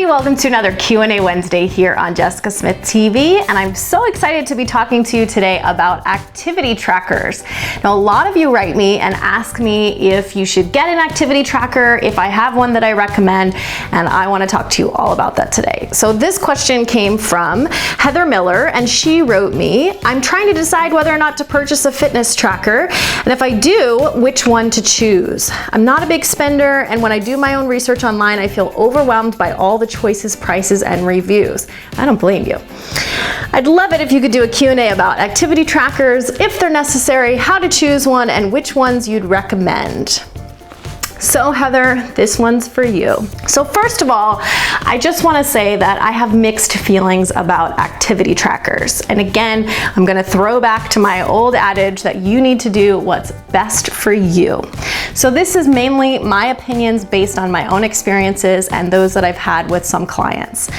Welcome to another Q&A Wednesday here on Jessica Smith TV, and I'm so excited to be talking to you today about activity trackers. Now, a lot of you write me and ask me if you should get an activity tracker, if I have one that I recommend, and I want to talk to you all about that today. So this question came from Heather Miller, and she wrote me, I'm trying to decide whether or not to purchase a fitness tracker, and if I do, which one to choose. I'm not a big spender, and when I do my own research online, I feel overwhelmed by all the choices, prices, and reviews. I don't blame you. I'd love it if you could do a Q&A about activity trackers, if they're necessary, how to choose one, and which ones you'd recommend. So Heather, this one's for you. So first of all, I just want to say that I have mixed feelings about activity trackers. And again, I'm going to throw back to my old adage that you need to do what's best for you. So this is mainly my opinions based on my own experiences and those that I've had with some clients.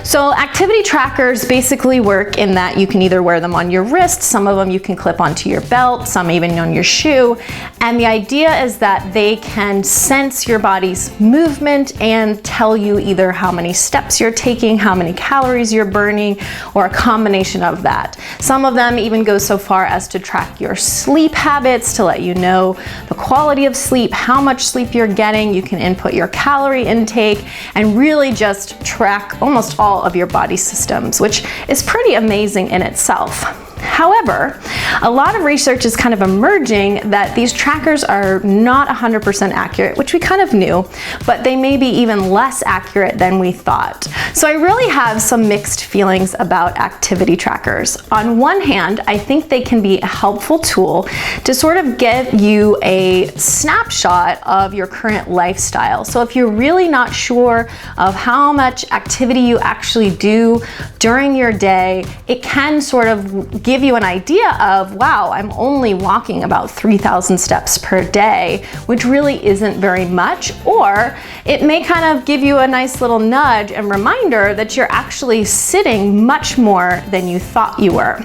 So activity trackers basically work in that you can either wear them on your wrist, some of them you can clip onto your belt, some even on your shoe. And the idea is that they can sense your body's movement and tell you either how many steps you're taking, how many calories you're burning, or a combination of that. Some of them even go so far as to track your sleep habits to let you know the quality of sleep, how much sleep you're getting. You can input your calorie intake and really just track almost all of your body systems, which is pretty amazing in itself. However, a lot of research is kind of emerging that these trackers are not 100% accurate, which we kind of knew, but they may be even less accurate than we thought. So I really have some mixed feelings about activity trackers. On one hand, I think they can be a helpful tool to sort of get you a snapshot of your current lifestyle. So if you're really not sure of how much activity you actually do during your day, it can sort of give you an idea of, wow, I'm only walking about 3,000 steps per day, which really isn't very much. Or it may kind of give you a nice little nudge and reminder that you're actually sitting much more than you thought you were.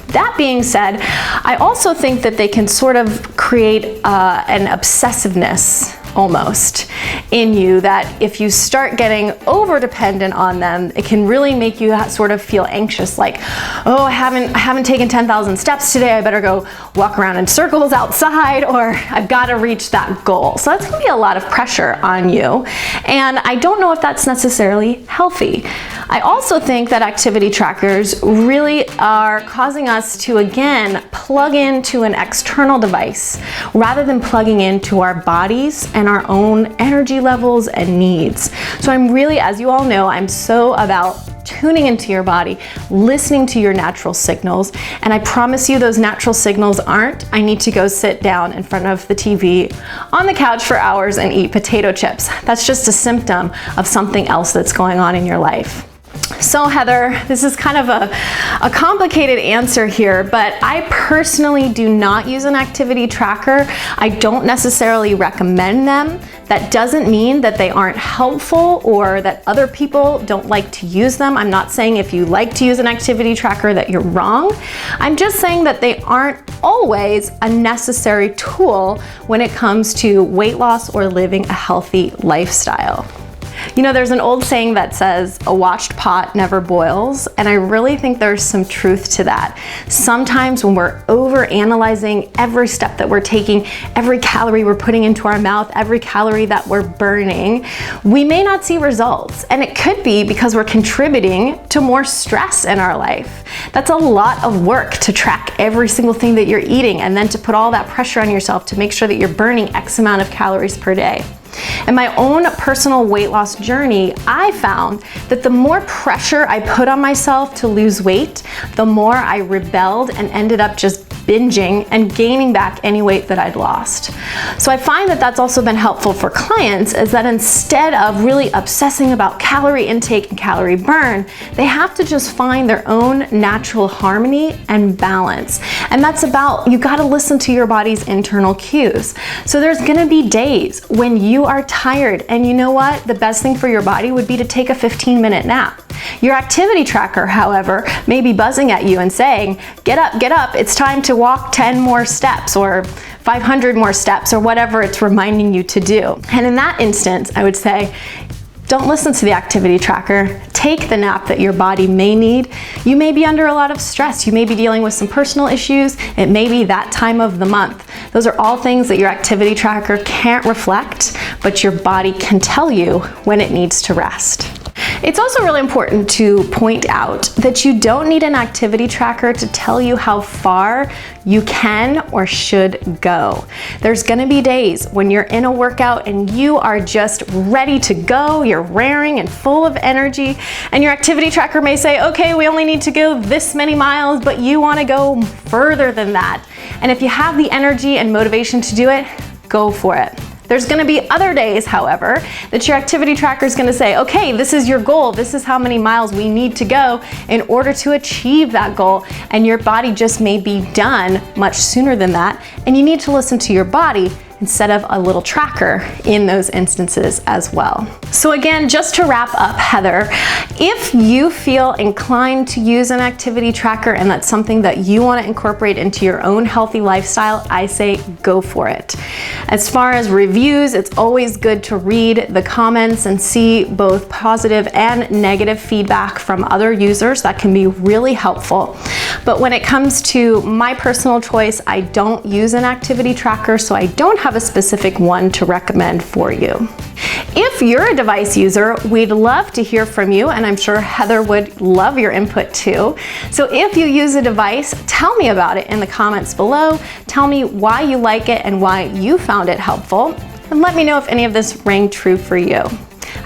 That being said, I also think that they can sort of create an obsessiveness almost in you, that if you start getting over dependent on them, it can really make you sort of feel anxious, like, oh, I haven't taken 10,000 steps today, I better go walk around in circles outside, or I've got to reach that goal. So that's going to be a lot of pressure on you, and I don't know if that's necessarily healthy. I also think that activity trackers really are causing us to, again, plug into an external device rather than plugging into our bodies and our own energy levels and needs. So I'm really, as you all know, I'm so about tuning into your body, listening to your natural signals, and I promise you those natural signals aren't, I need to go sit down in front of the TV on the couch for hours and eat potato chips. That's just a symptom of something else that's going on in your life. So Heather, this is kind of a complicated answer here, but I personally do not use an activity tracker. I don't necessarily recommend them. That doesn't mean that they aren't helpful or that other people don't like to use them. I'm not saying if you like to use an activity tracker that you're wrong. I'm just saying that they aren't always a necessary tool when it comes to weight loss or living a healthy lifestyle. You know, there's an old saying that says, a watched pot never boils, and I really think there's some truth to that. Sometimes when we're over-analyzing every step that we're taking, every calorie we're putting into our mouth, every calorie that we're burning, we may not see results. And it could be because we're contributing to more stress in our life. That's a lot of work to track every single thing that you're eating and then to put all that pressure on yourself to make sure that you're burning X amount of calories per day. In my own personal weight loss journey, I found that the more pressure I put on myself to lose weight, the more I rebelled and ended up just binging and gaining back any weight that I'd lost. So I find that that's also been helpful for clients, is that instead of really obsessing about calorie intake and calorie burn, they have to just find their own natural harmony and balance. And that's about, you gotta listen to your body's internal cues. So there's gonna be days when you are tired, and you know what? The best thing for your body would be to take a 15-minute nap. Your activity tracker, however, may be buzzing at you and saying, get up, it's time to walk 10 more steps or 500 more steps or whatever it's reminding you to do. And in that instance, I would say, don't listen to the activity tracker. Take the nap that your body may need. You may be under a lot of stress. You may be dealing with some personal issues. It may be that time of the month. Those are all things that your activity tracker can't reflect, but your body can tell you when it needs to rest. It's also really important to point out that you don't need an activity tracker to tell you how far you can or should go. There's gonna be days when you're in a workout and you are just ready to go, you're raring and full of energy, and your activity tracker may say, okay, we only need to go this many miles, but you wanna go further than that. And if you have the energy and motivation to do it, go for it. There's gonna be other days, however, that your activity tracker is gonna say, okay, this is your goal, this is how many miles we need to go in order to achieve that goal, and your body just may be done much sooner than that, and you need to listen to your body instead of a little tracker in those instances as well. So again, just to wrap up, Heather, if you feel inclined to use an activity tracker and that's something that you want to incorporate into your own healthy lifestyle, I say go for it. As far as reviews, it's always good to read the comments and see both positive and negative feedback from other users. That can be really helpful. But when it comes to my personal choice, I don't use an activity tracker, so I don't have a specific one to recommend for you. If you're a device user, we'd love to hear from you, and I'm sure Heather would love your input too. So if you use a device, tell me about it in the comments below. Tell me why you like it and why you found it helpful, and let me know if any of this rang true for you.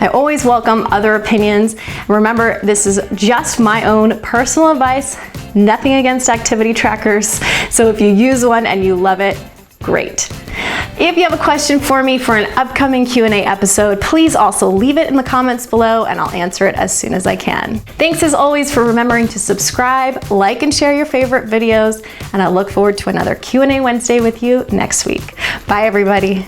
I always welcome other opinions. Remember, this is just my own personal advice, nothing against activity trackers. So if you use one and you love it, great. If you have a question for me for an upcoming Q&A episode, please also leave it in the comments below and I'll answer it as soon as I can. Thanks as always for remembering to subscribe, like and share your favorite videos, and I look forward to another Q&A Wednesday with you next week. Bye everybody.